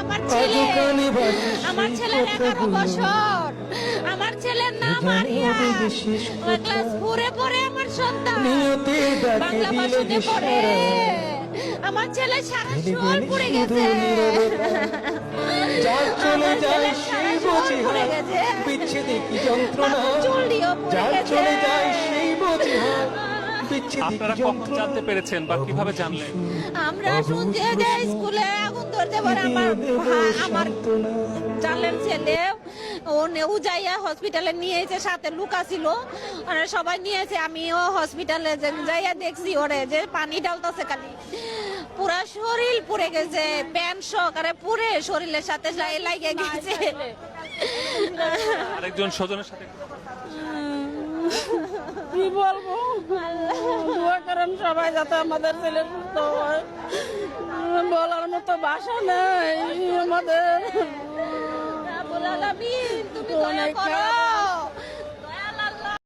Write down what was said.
আমার ছেলে, আমার ছেলের 11 বছর, আমার ছেলের নাম আরিয়া, ক্লাস 4-এ পড়ে আমার সন্তান, বাংলা ভাষণে পড়ে। আমার ছেলে সারা শরীর পুড়ে গেছে, যার চলে যায় সেই বোঝে পুড়ে গেছে, বিচ্ছেদে কি যন্ত্রণা, চুলটিও পুড়ে যার গেছে। চলে যায় সেই বোঝে বিচ্ছেদে কি আপনারা কখন যন্ত্রণা। জানতে পেরেছেন বা কিভাবে জানলেন? আমরা শুনছি যে স্কুলে আগুন ধরতে পারে। আমার জানলেন ছেলে উজাইয়া হসপিটালে নিয়েছে, সাথে লুকা ছিল, ওরা সবাই নিয়েছে। আমিও হসপিটালে যাইয়া দেখছি ওরে যে পানি ঢালতেছে, খালি পুরা শরীর পুড়ে গেছে, প্যান্ট সহকারে পুড়ে শরীরের সাথে লাগে গেছে। আরেকজন স্বজনের সাথে কি বলবো, দোয়া করেন সবাই যাতে আমাদের ছেলে সুস্থ হয়। বলার মতো ভাষা নেই আমাদের। রাব্বুল আলামিন, তুমি দয়া অনেক করো।